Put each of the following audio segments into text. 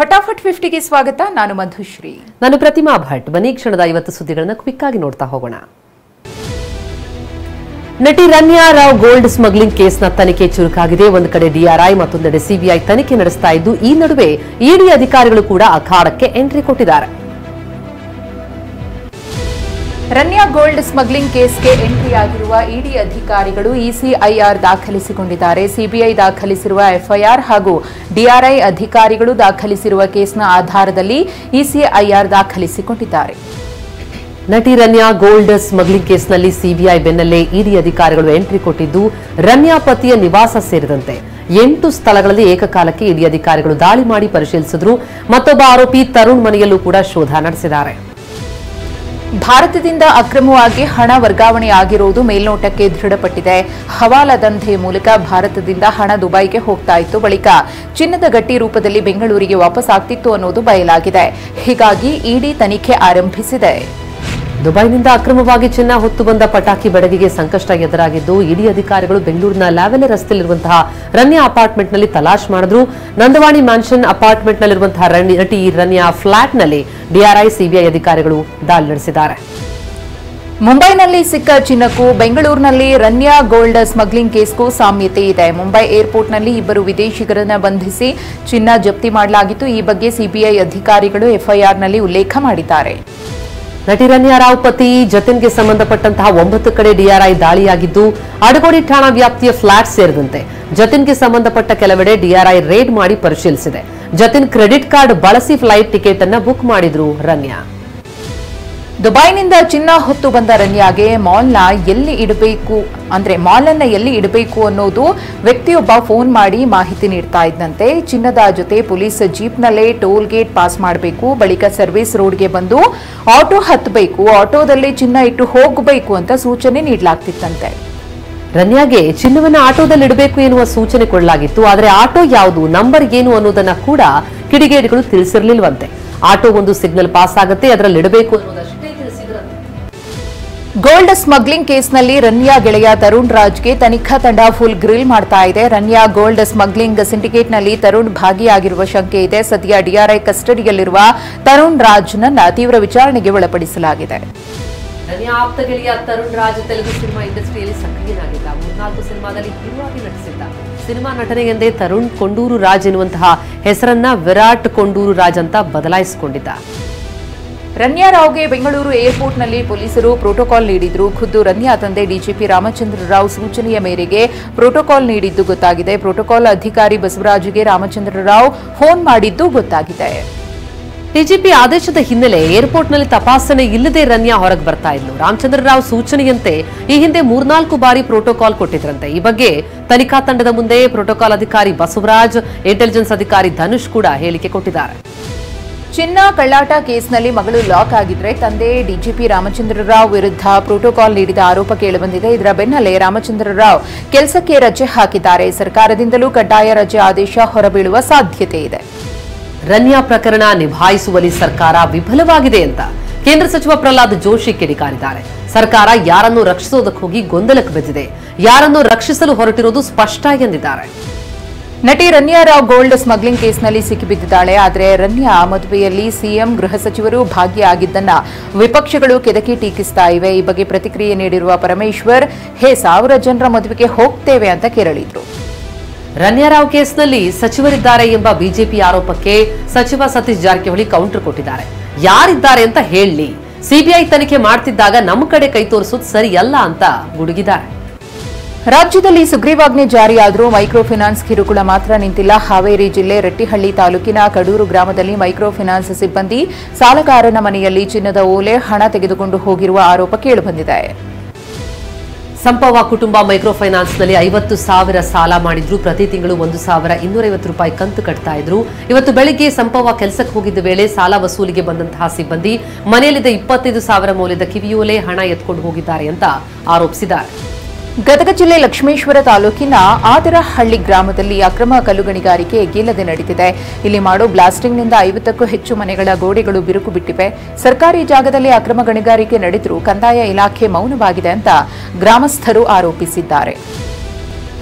ಫಟಾಫಟ್ 50ಗೆ ಸ್ವಾಗತ. ನಾನು ಮಧುಶ್ರೀ. ನಾನು ಪ್ರತಿಮಾ ಭಟ್. ಬನ್ನಿ ಕ್ಷಣದ 50 ಸುದ್ದಿಗಳನ್ನು ಕ್ವಿಕ್ ಆಗಿ ನೋಡ್ತಾ ಹೋಗೋಣ. ನಟಿ ರನ್ಯಾ ರಾವ್ ಗೋಲ್ಡ್ ಸ್ಮಗ್ಲಿಂಗ್ ಕೇಸ್ನ ತನಿಖೆ ಚುರುಕಾಗಿದೆ. ಒಂದು ಕಡೆ ಡಿಆರ್ಐ ಮತ್ತೊಂದೆಡೆ ಸಿಬಿಐ ತನಿಖೆ ನಡೆಸ್ತಾ ಇದ್ದು, ಈ ನಡುವೆ ಇಡಿ ಅಧಿಕಾರಿಗಳು ಕೂಡ ಅಖಾಡಕ್ಕೆ ಎಂಟ್ರಿ ಕೊಟ್ಟಿದ್ದಾರೆ. ರನ್ಯಾ ಗೋಲ್ಡ್ ಸ್ಮಗ್ಲಿಂಗ್ ಕೇಸ್ಗೆ ಎಂಟ್ರಿ ಆಗಿರುವ ಇಡಿ ಅಧಿಕಾರಿಗಳು ಇಸಿಐಆರ್ ದಾಖಲಿಸಿಕೊಂಡಿದ್ದಾರೆ. ಸಿಬಿಐ ದಾಖಲಿಸಿರುವ ಎಫ್ಐಆರ್ ಹಾಗೂ ಡಿಆರ್ಐ ಅಧಿಕಾರಿಗಳು ದಾಖಲಿಸಿರುವ ಕೇಸ್ನ ಆಧಾರದಲ್ಲಿ ಇಸಿಐಆರ್ ದಾಖಲಿಸಿಕೊಂಡಿದ್ದಾರೆ. ನಟಿ ರನ್ಯಾ ಗೋಲ್ಡ್ ಸ್ಮಗ್ಲಿಂಗ್ ಕೇಸ್ನಲ್ಲಿ ಸಿಬಿಐ ಬೆನ್ನಲ್ಲೇ ಇಡಿ ಅಧಿಕಾರಿಗಳು ಎಂಟ್ರಿ ಕೊಟ್ಟಿದ್ದು, ರನ್ಯಾ ಪತಿಯ ನಿವಾಸ ಸೇರಿದಂತೆ 8 ಸ್ಥಳಗಳಲ್ಲಿ ಏಕಕಾಲಕ್ಕೆ ಇಡಿ ಅಧಿಕಾರಿಗಳು ದಾಳಿ ಮಾಡಿ ಪರಿಶೀಲಿಸಿದ್ರು. ಮತ್ತೊಬ್ಬ ಆರೋಪಿ ತರುಣ್ ಮನೆಯಲ್ಲೂ ಕೂಡ ಶೋಧ ನಡೆಸಿದ್ದಾರೆ. ಭಾರತದಿಂದ ಅಕ್ರಮವಾಗಿ ಹಣ ವರ್ಗಾವಣೆ ಆಗಿರುವುದು ಮೇಲ್ನೋಟಕ್ಕೆ ದೃಢಪಟ್ಟಿದೆ. ಹವಾಲಾ ದಂಧೆ ಮೂಲಕ ಭಾರತದಿಂದ ಹಣ ದುಬೈಗೆ ಹೋಗ್ತಾ ಇತ್ತು, ಬಳಿಕ ಚಿನ್ನದ ಗಟ್ಟಿ ರೂಪದಲ್ಲಿ ಬೆಂಗಳೂರಿಗೆ ವಾಪಸ್ ಆಗ್ತಿತ್ತು ಅನ್ನೋದು ಬಯಲಾಗಿದೆ. ಹೀಗಾಗಿ ಇಡಿ ತನಿಖೆ ಆರಂಭಿಸಿದೆ. ದುಬೈನಿಂದ ಅಕ್ರಮವಾಗಿ ಚಿನ್ನ ಹೊತ್ತು ಬಂದ ಪಟಾಕಿ ಬೆಡಗಿಗೆ ಸಂಕಷ್ಟ ಎದುರಾಗಿದ್ದು, ಇಡಿ ಅಧಿಕಾರಿಗಳು ಬೆಂಗಳೂರಿನ ಲ್ಯಾವೆಲೆ ರಸ್ತೆಯಲ್ಲಿರುವಂತಹ ರನ್ಯಾ ಅಪಾರ್ಟ್ಮೆಂಟ್ನಲ್ಲಿ ತಲಾಶ್ ಮಾಡಿದ್ರು. ನಂದವಾಣಿ ಮ್ಯಾನ್ಷನ್ ಅಪಾರ್ಟ್ಮೆಂಟ್ನಲ್ಲಿರುವಂತಹ ನಟಿ ರನ್ಯಾ ಫ್ಲಾಟ್ನಲ್ಲಿ ಡಿಆರ್ಐ ಸಿಬಿಐ ಅಧಿಕಾರಿಗಳು ದಾಳಿ ನಡೆಸಿದ್ದಾರೆ. ಮುಂಬೈನಲ್ಲಿ ಸಿಕ್ಕ ಚಿನ್ನಕ್ಕೂ ಬೆಂಗಳೂರಿನಲ್ಲಿ ರನ್ಯಾ ಗೋಲ್ಡ್ ಸ್ಮಗ್ಲಿಂಗ್ ಕೇಸ್ಗೂ ಸಾಮ್ಯತೆ ಇದೆ. ಮುಂಬೈ ಏರ್ಪೋರ್ಟ್ನಲ್ಲಿ ಇಬ್ಬರು ವಿದೇಶಿಗರನ್ನು ಬಂಧಿಸಿ ಚಿನ್ನ ಜಪ್ತಿ ಮಾಡಲಾಗಿತ್ತು. ಈ ಬಗ್ಗೆ ಸಿಬಿಐ ಅಧಿಕಾರಿಗಳು ಎಫ್ಐಆರ್ನಲ್ಲಿ ಉಲ್ಲೇಖ ಮಾಡಿದ್ದಾರೆ. ನಟಿ ರನ್ಯಾ ರಾವ್ ಪತಿ ಜತಿನ್ಗೆ ಸಂಬಂಧಪಟ್ಟಂತಹ 9 ಕಡೆ ಡಿಆರ್ಐ ದಾಳಿಯಾಗಿದ್ದು, ಅಡಗೋಡಿ ಠಾಣಾ ವ್ಯಾಪ್ತಿಯ ಫ್ಲಾಟ್ ಸೇರಿದಂತೆ ಜತಿನ್ಗೆ ಸಂಬಂಧಪಟ್ಟ ಕೆಲವೆಡೆ ಡಿಆರ್ಐ ರೇಡ್ ಮಾಡಿ ಪರಿಶೀಲಿಸಿದೆ. ಜತಿನ್ ಕ್ರೆಡಿಟ್ ಕಾರ್ಡ್ ಬಳಸಿ ಫ್ಲೈಟ್ ಟಿಕೆಟ್ ಅನ್ನು ಬುಕ್ ಮಾಡಿದ್ರು ರನ್ಯಾ. ದುಬೈನಿಂದ ಚಿನ್ನ ಹೊತ್ತು ಬಂದ ರನ್ಯಾಗೆ ಮಾಲ್ನ ಎಲ್ಲಿ ಇಡಬೇಕು ಅನ್ನೋದು ವ್ಯಕ್ತಿಯೊಬ್ಬ ಫೋನ್ ಮಾಡಿ ಮಾಹಿತಿ ನೀಡ್ತಾ ಇದ್ದಂತೆ. ಚಿನ್ನದ ಜೊತೆ ಪೊಲೀಸ್ ಜೀಪ್ನಲ್ಲೇ ಟೋಲ್ ಗೇಟ್ ಪಾಸ್ ಮಾಡಬೇಕು, ಬಳಿಕ ಸರ್ವಿಸ್ ರೋಡ್ಗೆ ಬಂದು ಆಟೋ ಹತ್ತಬೇಕು, ಆಟೋದಲ್ಲಿ ಚಿನ್ನ ಇಟ್ಟು ಹೋಗಬೇಕು ಅಂತ ಸೂಚನೆ ನೀಡಲಾಗ್ತಿತ್ತಂತೆ. ರನ್ಯಾಗೆ ಚಿನ್ನವನ್ನ ಆಟೋದಲ್ಲಿ ಇಡಬೇಕು ಎನ್ನುವ ಸೂಚನೆ ಕೊಡಲಾಗಿತ್ತು. ಆದರೆ ಆಟೋ ಯಾವುದು, ನಂಬರ್ ಏನು ಅನ್ನೋದನ್ನ ಕೂಡ ಕಿಡಿಗೇಡಿಗಳು ತಿಳಿಸಿರಲಿಲ್ವಂತೆ. ಆಟೋ ಒಂದು ಸಿಗ್ನಲ್ ಪಾಸ್ ಆಗುತ್ತೆ, ಅದರಲ್ಲಿ ಇಡಬೇಕು ಅನ್ನೋದಷ್ಟೇ ತಿಳಿಸಿದ್ರಂತೆ. ಗೋಲ್ಡ್ ಸ್ಮಗ್ಲಿಂಗ್ ಕೇಸ್ನಲ್ಲಿ ರನ್ಯಾ ಗೆಳೆಯ ತರುಣ್ ರಾಜ್ಗೆ ತನಿಖಾ ತಂಡ ಫುಲ್ ಗ್ರಿಲ್ ಮಾಡ್ತಾ ಇದೆ. ರನ್ಯಾ ಗೋಲ್ಡ್ ಸ್ಮಗ್ಲಿಂಗ್ ಸಿಂಡಿಕೇಟ್ನಲ್ಲಿ ತರುಣ್ ಭಾಗಿಯಾಗಿರುವ ಶಂಕೆ ಇದೆ. ಸದ್ಯ ಡಿಆರ್ಐ ಕಸ್ಟಡಿಯಲ್ಲಿರುವ ತರುಣ್ ರಾಜ್ನನ್ನ ತೀವ್ರ ವಿಚಾರಣೆಗೆ ಒಳಪಡಿಸಲಾಗಿದೆ. ರನ್ಯಾ ಆಪ್ತ ಗೆಳೆಯ ತರುಣ್ ರಾಜ್ ತೆಲುಗು ಸಿನಿಮಾ ಇಂಡಸ್ಟ್ರಿಯಲ್ಲಿ ಸಕ್ರಿಯನಾಗಿದ್ದ. 3-4 ಸಿನಿಮಾದಲ್ಲಿ ಹೀರೋ ಆಗಿ ನಟಿಸಿದ್ದ. ಸಿನಿಮಾ ನಟನೆಗೆಂದೇ ತರುಣ್ ಕೊಂಡೂರು ರಾಜ್ ಎನ್ನುವಂತಹ ಹೆಸರನ್ನ ವಿರಾಟ್ ಕೊಂಡೂರು ರಾಜ್ ಅಂತ ಬದಲಾಯಿಸಿಕೊಂಡಿದ್ದ. ರನ್ಯಾ ರಾವ್ಗೆ ಬೆಂಗಳೂರು ಏರ್ಪೋರ್ಟ್ನಲ್ಲಿ ಪೊಲೀಸರು ಪ್ರೋಟೋಕಾಲ್ ನೀಡಿದ್ರು. ಖುದ್ದು ರನ್ಯಾ ತಂದೆ ಡಿಜಿಪಿ ರಾಮಚಂದ್ರ ರಾವ್ ಸೂಚನೆಯ ಮೇರೆಗೆ ಪ್ರೋಟೋಕಾಲ್ ನೀಡಿದ್ದು ಗೊತ್ತಾಗಿದೆ. ಪ್ರೋಟೋಕಾಲ್ ಅಧಿಕಾರಿ ಬಸವರಾಜ್ಗೆ ರಾಮಚಂದ್ರ ರಾವ್ ಫೋನ್ ಮಾಡಿದ್ದು ಗೊತ್ತಾಗಿದೆ. ಡಿಜಿಪಿ ಆದೇಶದ ಹಿನ್ನೆಲೆ ಏರ್ಪೋರ್ಟ್ನಲ್ಲಿ ತಪಾಸಣೆ ಇಲ್ಲದೆ ರನ್ಯಾ ಹೊರಗೆ ಬರ್ತಾ ಇದ್ಲು. ರಾಮಚಂದ್ರ ರಾವ್ ಸೂಚನೆಯಂತೆ ಈ ಹಿಂದೆ 3-4 ಬಾರಿ ಪ್ರೋಟೋಕಾಲ್ ಕೊಟ್ಟಿದ್ರಂತೆ. ಈ ಬಗ್ಗೆ ತನಿಖಾ ತಂಡದ ಮುಂದೆ ಪ್ರೋಟೋಕಾಲ್ ಅಧಿಕಾರಿ ಬಸವರಾಜ್, ಇಂಟೆಲಿಜೆನ್ಸ್ ಅಧಿಕಾರಿ ಧನುಷ್ ಕೂಡ ಹೇಳಿಕೆ ಕೊಟ್ಟಿದ್ದಾರೆ. ಚಿನ್ನ ಕಳ್ಳಾಟ ಕೇಸ್ನಲ್ಲಿ ಮಗಳು ಲಾಕ್ ಆಗಿದ್ರೆ ತಂದೆ ಡಿಜಿಪಿ ರಾಮಚಂದ್ರ ರಾವ್ ವಿರುದ್ಧ ಪ್ರೋಟೋಕಾಲ್ ನೀಡಿದ ಆರೋಪ ಕೇಳಿಬಂದಿದೆ. ಇದರ ಬೆನ್ನಲ್ಲೇ ರಾಮಚಂದ್ರ ರಾವ್ ಕೆಲಸಕ್ಕೆ ರಜೆ ಹಾಕಿದ್ದಾರೆ. ಸರ್ಕಾರದಿಂದಲೂ ಕಡ್ಡಾಯ ರಜೆ ಆದೇಶ ಹೊರಬೀಳುವ ಸಾಧ್ಯತೆ ಇದೆ. ರನ್ಯಾ ಪ್ರಕರಣ ನಿಭಾಯಿಸುವಲ್ಲಿ ಸರ್ಕಾರ ವಿಫಲವಾಗಿದೆ ಅಂತ ಕೇಂದ್ರ ಸಚಿವ ಪ್ರಹ್ಲಾದ್ ಜೋಶಿ ಕಿಡಿಕಾರಿದ್ದಾರೆ. ಸರ್ಕಾರ ಯಾರನ್ನು ರಕ್ಷಿಸೋದಕ್ಕೆ ಹೋಗಿ ಗೊಂದಲಕ್ಕೆ ಬಿದ್ದಿದೆ, ಯಾರನ್ನು ರಕ್ಷಿಸಲು ಹೊರಟಿರೋದು ಸ್ಪಷ್ಟ ಎಂದಿದ್ದಾರೆ. ನಟಿ ರನ್ಯಾ ರಾವ್ ಗೋಲ್ಡ್ ಸ್ಮಗ್ಲಿಂಗ್ ಕೇಸ್ನಲ್ಲಿ ಸಿಕ್ಕಿಬಿದ್ದಿದ್ದಾಳೆ. ಆದರೆ ರನ್ಯಾ ಮದುವೆಯಲ್ಲಿ ಸಿಎಂ, ಗೃಹ ಸಚಿವರು ಭಾಗಿಯಾಗಿದ್ದನ್ನ ವಿಪಕ್ಷಗಳು ಕೆದಕಿ ಟೀಕಿಸ್ತಾ ಇವೆ. ಈ ಬಗ್ಗೆ ಪ್ರತಿಕ್ರಿಯೆ ನೀಡಿರುವ ಪರಮೇಶ್ವರ್, 1000 ಜನರ ಮದುವೆಗೆ ಹೋಗ್ತೇವೆ ಅಂತ ಕೆರಳಿದ್ರು. ರನ್ಯಾ ರಾವ್ ಕೇಸ್ನಲ್ಲಿ ಸಚಿವರಿದ್ದಾರೆ ಎಂಬ ಬಿಜೆಪಿ ಆರೋಪಕ್ಕೆ ಸಚಿವ ಸತೀಶ್ ಜಾರಕಿಹೊಳಿ ಕೌಂಟರ್ ಕೊಟ್ಟಿದ್ದಾರೆ. ಯಾರಿದ್ದಾರೆ ಅಂತ ಹೇಳಿ, ಸಿಬಿಐ ತನಿಖೆ ಮಾಡ್ತಿದ್ದಾಗ ನಮ್ಮ ಕಡೆ ಕೈ ತೋರಿಸೋದು ಸರಿಯಲ್ಲ ಅಂತ ಗುಡುಗಿದ್ದಾರೆ. ರಾಜ್ಯದಲ್ಲಿ ಸುಗ್ರೀವಾಜ್ಞೆ ಜಾರಿಯಾದರೂ ಮೈಕ್ರೋ ಫೈನಾನ್ಸ್ ಕಿರುಕುಳ ಮಾತ್ರ ನಿಂತಿಲ್ಲ. ಹಾವೇರಿ ಜಿಲ್ಲೆ ರಟ್ಟಿಹಳ್ಳಿ ತಾಲೂಕಿನ ಕಡೂರು ಗ್ರಾಮದಲ್ಲಿ ಮೈಕ್ರೋ ಫೈನಾನ್ಸ್ ಸಿಬ್ಬಂದಿ ಸಾಲಗಾರನ ಮನೆಯಲ್ಲಿ ಚಿನ್ನದ ಓಲೆ, ಹಣ ತೆಗೆದುಕೊಂಡು ಹೋಗಿರುವ ಆರೋಪ ಕೇಳಿಬಂದಿದೆ. ಸಂಪವ ಕುಟುಂಬ ಮೈಕ್ರೋ ಫೈನಾನ್ಸ್ನಲ್ಲಿ 50,000 ಸಾಲ ಮಾಡಿದ್ರು. ಪ್ರತಿ ತಿಂಗಳು 1,250 ರೂಪಾಯಿ ಕಂತು ಕಟ್ತಾ ಇದ್ರು. ಇವತ್ತು ಬೆಳಿಗ್ಗೆ ಸಂಪವ ಕೆಲಸಕ್ಕೆ ಹೋಗಿದ್ದ ವೇಳೆ ಸಾಲ ವಸೂಲಿಗೆ ಬಂದಂತಹ ಸಿಬ್ಬಂದಿ ಮನೆಯಲ್ಲಿದ್ದ 25,000 ಮೌಲ್ಯದ ಕಿವಿಯೋಲೆ, ಹಣ ಎತ್ಕೊಂಡು ಹೋಗಿದ್ದಾರೆ ಅಂತ ಆರೋಪಿಸಿದ್ದಾರೆ. ಗದಗ ಜಿಲ್ಲೆ ಲಕ್ಷ್ಮೇಶ್ವರ ತಾಲೂಕಿನ ಆದರಹಳ್ಳಿ ಗ್ರಾಮದಲ್ಲಿ ಅಕ್ರಮ ಕಲ್ಲುಗಣಿಗಾರಿಕೆ ಎಗ್ಗಿಲ್ಲದೆ ನಡೆದಿದೆ. ಇಲ್ಲಿ ಮಾಡೋ ಬ್ಲಾಸ್ಟಿಂಗ್ನಿಂದ 50ಕ್ಕೂ ಹೆಚ್ಚು ಮನೆಗಳ ಗೋಡೆಗಳು ಬಿರುಕು ಬಿಟ್ಟಿವೆ. ಸರ್ಕಾರಿ ಜಾಗದಲ್ಲಿ ಅಕ್ರಮ ಗಣಿಗಾರಿಕೆ ನಡೆದರೂ ಕಂದಾಯ ಇಲಾಖೆ ಮೌನವಾಗಿದೆ ಅಂತ ಗ್ರಾಮಸ್ಥರು ಆರೋಪಿಸಿದ್ದಾರೆ.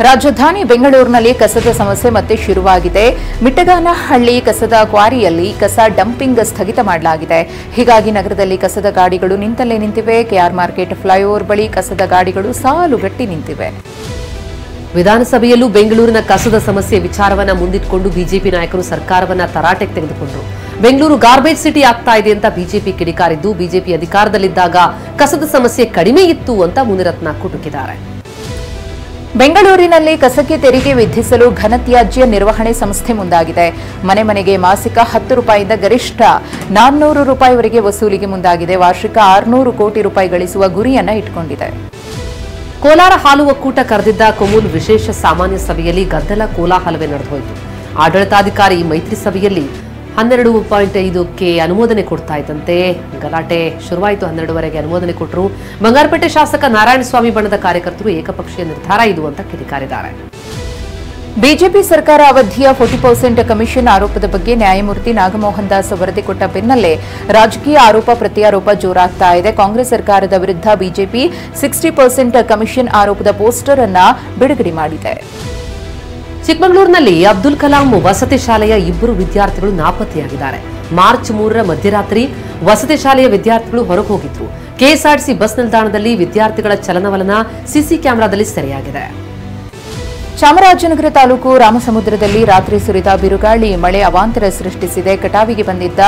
ರಾಜಧಾನಿ ಬೆಂಗಳೂರಿನಲ್ಲಿ ಕಸದ ಸಮಸ್ಯೆ ಮತ್ತೆ ಶುರುವಾಗಿದೆ. ಮಿಟ್ಟಗಾನಹಳ್ಳಿ ಕಸದ ಕ್ವಾರಿಯಲ್ಲಿ ಕಸ ಡಂಪಿಂಗ್ ಸ್ಥಗಿತ ಮಾಡಲಾಗಿದೆ. ಹೀಗಾಗಿ ನಗರದಲ್ಲಿ ಕಸದ ಗಾಡಿಗಳು ನಿಂತಲ್ಲೇ ನಿಂತಿವೆ. ಕೆಆರ್ ಮಾರ್ಕೆಟ್ ಫ್ಲೈಓವರ್ ಬಳಿ ಕಸದ ಗಾಡಿಗಳು ಸಾಲುಗಟ್ಟಿ ನಿಂತಿವೆ. ವಿಧಾನಸಭೆಯಲ್ಲೂ ಬೆಂಗಳೂರಿನ ಕಸದ ಸಮಸ್ಯೆ ವಿಚಾರವನ್ನ ಮುಂದಿಟ್ಟುಕೊಂಡು ಬಿಜೆಪಿ ನಾಯಕರು ಸರ್ಕಾರವನ್ನ ತರಾಟೆಗೆ ತೆಗೆದುಕೊಂಡರು. ಬೆಂಗಳೂರು ಗಾರ್ಬೇಜ್ ಸಿಟಿ ಆಗ್ತಾ ಇದೆ ಅಂತ ಬಿಜೆಪಿ ಕಿಡಿಕಾರಿದ್ದು, ಬಿಜೆಪಿ ಅಧಿಕಾರದಲ್ಲಿದ್ದಾಗ ಕಸದ ಸಮಸ್ಯೆ ಕಡಿಮೆ ಇತ್ತು ಅಂತ ಮುನಿರತ್ನ ಕುಟುಕಿದ್ದಾರೆ. ಬೆಂಗಳೂರಿನಲ್ಲಿ ಕಸಕ್ಕೆ ತೆರಿಗೆ ವಿಧಿಸಲು ಘನತ್ಯಾಜ್ಯ ನಿರ್ವಹಣೆ ಸಂಸ್ಥೆ ಮುಂದಾಗಿದೆ. ಮನೆ ಮನೆಗೆ ಮಾಸಿಕ 10 ರೂಪಾಯಿಯಿಂದ ಗರಿಷ್ಠ 400 ರೂಪಾಯಿವರೆಗೆ ವಸೂಲಿಗೆ ಮುಂದಾಗಿದೆ. ವಾರ್ಷಿಕ 600 ಕೋಟಿ ರೂಪಾಯಿ ಗಳಿಸುವ ಗುರಿಯನ್ನ ಇಟ್ಟುಕೊಂಡಿದೆ. ಕೋಲಾರ ಹಾಲು ಒಕ್ಕೂಟ ಕರೆದಿದ್ದ ಕೊಮೂಲ್ ವಿಶೇಷ ಸಾಮಾನ್ಯ ಸಭೆಯಲ್ಲಿ ಗದ್ದಲ ಕೋಲಾಹಲವೇ ನಡೆದುಹೋಯಿತು. ಆಡಳಿತಾಧಿಕಾರಿ ಮೈತ್ರಿ ಸಭೆಯಲ್ಲಿ 12.5ಕ್ಕೆ ಅನುಮೋದನೆ ಕೊಡ್ತಾ ಇದ್ದಂತೆ ಗಲಾಟೆ ಶುರುವಾಯಿತು. 12ವರೆಗೆ ಅನುಮೋದನೆ ಕೊಟ್ಟರು. ಬಂಗಾರಪೇಟೆ ಶಾಸಕ ನಾರಾಯಣಸ್ವಾಮಿ ಬಣದ ಕಾರ್ಯಕರ್ತರು ಏಕಪಕ್ಷೀಯ ನಿರ್ಧಾರ ಇದು ಅಂತ ಕಿಡಿಕಾರಿದ್ದಾರೆ. ಬಿಜೆಪಿ ಸರ್ಕಾರ ಅವಧಿಯ 40% ಕಮಿಷನ್ ಆರೋಪದ ಬಗ್ಗೆ ನ್ಯಾಯಮೂರ್ತಿ ನಾಗಮೋಹನ್ ದಾಸ್ ವರದಿ ಕೊಟ್ಟ ಬೆನ್ನಲ್ಲೇ ರಾಜಕೀಯ ಆರೋಪ ಪ್ರತ್ಯಾರೋಪ ಜೋರಾಗ್ತಾ ಇದೆ. ಕಾಂಗ್ರೆಸ್ ಸರ್ಕಾರದ ವಿರುದ್ಧ ಬಿಜೆಪಿ 60% ಕಮಿಷನ್ ಆರೋಪದ ಪೋಸ್ಟರ್ ಅನ್ನ ಬಿಡುಗಡೆ ಮಾಡಿದೆ. ಚಿಕ್ಕಮಗಳೂರಿನಲ್ಲಿ ಅಬ್ದುಲ್ ಕಲಾಂ ವಸತಿ ಶಾಲೆಯ 2 ವಿದ್ಯಾರ್ಥಿಗಳು ನಾಪತ್ತೆಯಾಗಿದ್ದಾರೆ. ಮಾರ್ಚ್ 3ರ ಮಧ್ಯರಾತ್ರಿ ವಸತಿ ಶಾಲೆಯ ವಿದ್ಯಾರ್ಥಿಗಳು ಹೊರಗೆ ಹೋಗಿದ್ರು. ಕೆಎಸ್ಆರ್ಟಿಸಿ ಬಸ್ ನಿಲ್ದಾಣದಲ್ಲಿ ವಿದ್ಯಾರ್ಥಿಗಳ ಚಲನವಲನ ಸಿಸಿ ಕ್ಯಾಮೆರಾದಲ್ಲಿ ಸೆರೆಯಾಗಿದೆ. ಚಾಮರಾಜನಗರ ತಾಲೂಕು ರಾಮಸಮುದ್ರದಲ್ಲಿ ರಾತ್ರಿ ಸುರಿದ ಬಿರುಗಾಳಿ ಮಳೆ ಅವಾಂತರ ಸೃಷ್ಟಿಸಿದೆ. ಕಟಾವಿಗೆ ಬಂದಿದ್ದ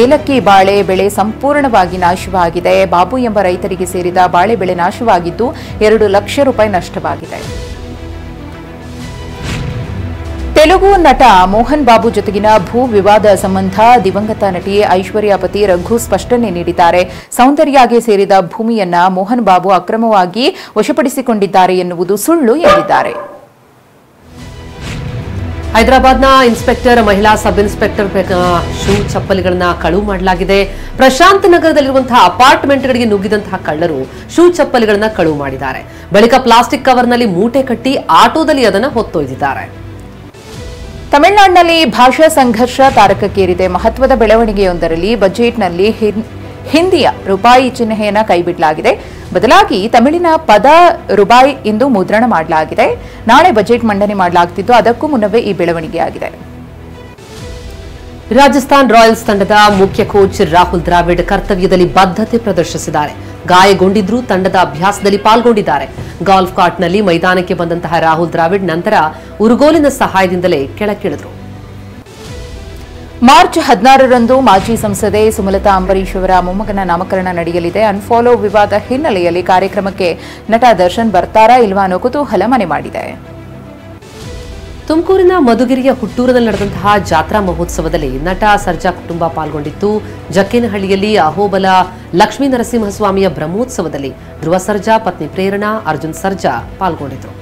ಏಲಕ್ಕಿ ಬಾಳೆ ಬೆಳೆ ಸಂಪೂರ್ಣವಾಗಿ ನಾಶವಾಗಿದೆ. ಬಾಬು ಎಂಬ ರೈತರಿಗೆ ಸೇರಿದ ಬಾಳೆ ಬೆಳೆ ನಾಶವಾಗಿದ್ದು 2 ಲಕ್ಷ ರೂಪಾಯಿ ನಷ್ಟವಾಗಿದೆ. ತೆಲುಗು ನಟ ಮೋಹನ್ ಬಾಬು ಜೊತೆಗಿನ ಭೂ ವಿವಾದ ಸಂಬಂಧ ದಿವಂಗತ ನಟಿ ಐಶ್ವರ್ಯ ಪತಿ ರಘು ಸ್ಪಷ್ಟನೆ ನೀಡಿದ್ದಾರೆ. ಸೌಂದರ್ಯಗೆ ಸೇರಿದ ಭೂಮಿಯನ್ನ ಮೋಹನ್ ಬಾಬು ಅಕ್ರಮವಾಗಿ ವಶಪಡಿಸಿಕೊಂಡಿದ್ದಾರೆ ಎನ್ನುವುದು ಸುಳ್ಳು ಎಂದಿದ್ದಾರೆ. ಹೈದರಾಬಾದ್ನ ಇನ್ಸ್ಪೆಕ್ಟರ್ ಮಹಿಳಾ ಸಬ್ ಇನ್ಸ್ಪೆಕ್ಟರ್ ಶೂ ಚಪ್ಪಲಿಗಳನ್ನ ಕಳುವು ಮಾಡಲಾಗಿದೆ. ಪ್ರಶಾಂತ್ ನಗರದಲ್ಲಿರುವಂತಹ ಅಪಾರ್ಟ್ಮೆಂಟ್ಗಳಿಗೆ ನುಗ್ಗಿದಂತಹ ಕಳ್ಳರು ಶೂ ಚಪ್ಪಲಿಗಳನ್ನ ಕಳುವು ಮಾಡಿದ್ದಾರೆ. ಬಳಿಕ ಪ್ಲಾಸ್ಟಿಕ್ ಕವರ್ನಲ್ಲಿ ಮೂಟೆ ಕಟ್ಟಿ ಆಟೋದಲ್ಲಿ ಅದನ್ನು ಹೊತ್ತೊಯ್ದಿದ್ದಾರೆ. ತಮಿಳುನಾಡಿನಲ್ಲಿ ಭಾಷಾ ಸಂಘರ್ಷ ತಾರಕಕ್ಕೇರಿದೆ. ಮಹತ್ವದ ಬೆಳವಣಿಗೆಯೊಂದರಲ್ಲಿ ಬಜೆಟ್ನಲ್ಲಿ ಹಿಂದಿಯ ರೂಪಾಯಿ ಚಿಹ್ನೆಯನ್ನು ಕೈಬಿಡಲಾಗಿದೆ. ಬದಲಾಗಿ ತಮಿಳಿನ ಪದ ರೂಪಾಯಿ ಎಂದು ಮುದ್ರಣ ಮಾಡಲಾಗಿದೆ. ನಾಳೆ ಬಜೆಟ್ ಮಂಡನೆ ಮಾಡಲಾಗುತ್ತಿದ್ದು ಅದಕ್ಕೂ ಮುನ್ನವೇ ಈ ಬೆಳವಣಿಗೆಯಾಗಿದೆ. ರಾಜಸ್ಥಾನ್ ರಾಯಲ್ಸ್ ತಂಡದ ಮುಖ್ಯ ಕೋಚ್ ರಾಹುಲ್ ದ್ರಾವಿಡ್ ಕರ್ತವ್ಯದಲ್ಲಿ ಬದ್ಧತೆ ಪ್ರದರ್ಶಿಸಿದ್ದಾರೆ. ಗಾಯಗೊಂಡಿದ್ರೂ ತಂಡದ ಅಭ್ಯಾಸದಲ್ಲಿ ಪಾಲ್ಗೊಂಡಿದ್ದಾರೆ. ಗಾಲ್ಫ್ ಕಾರ್ಟ್ನಲ್ಲಿ ಮೈದಾನಕ್ಕೆ ಬಂದಂತಹ ರಾಹುಲ್ ದ್ರಾವಿಡ್ ನಂತರ ಉರುಗೋಲಿನ ಸಹಾಯದಿಂದಲೇ ಕೆಳಕ್ಕಿಳಿದರು. ಮಾರ್ಚ್ 16ರಂದು ಮಾಜಿ ಸಂಸದೆ ಸುಮಲತಾ ಅಂಬರೀಶ್ ಅವರ ಮೊಮ್ಮಗನ ನಾಮಕರಣ ನಡೆಯಲಿದೆ. ಅನ್ಫಾಲೋ ವಿವಾದ ಹಿನ್ನೆಲೆಯಲ್ಲಿ ಕಾರ್ಯಕ್ರಮಕ್ಕೆ ನಟ ದರ್ಶನ್ ಬರ್ತಾರಾ ಇಲ್ವಾ ಅನ್ನೋ ಕುತೂಹಲ ಮನೆ ಮಾಡಿದೆ. ತುಮಕೂರಿನ ಮಧುಗಿರಿಯ ಹುಟ್ಟೂರಿನಲ್ಲಿ ನಡೆದಂತಹ ಜಾತ್ರಾ ಮಹೋತ್ಸವದಲ್ಲಿ ನಟ ಸರ್ಜಾ ಕುಟುಂಬ ಪಾಲ್ಗೊಂಡಿತ್ತು. ಜಕ್ಕೇನಹಳ್ಳಿಯಲ್ಲಿ ಅಹೋಬಲ ಲಕ್ಷ್ಮೀ ನರಸಿಂಹಸ್ವಾಮಿಯ ಬ್ರಹ್ಮೋತ್ಸವದಲ್ಲಿ ಧ್ರುವ ಸರ್ಜಾ, ಪತ್ನಿ ಪ್ರೇರಣಾ, ಅರ್ಜುನ್ ಸರ್ಜಾ ಪಾಲ್ಗೊಂಡಿದ್ದರು.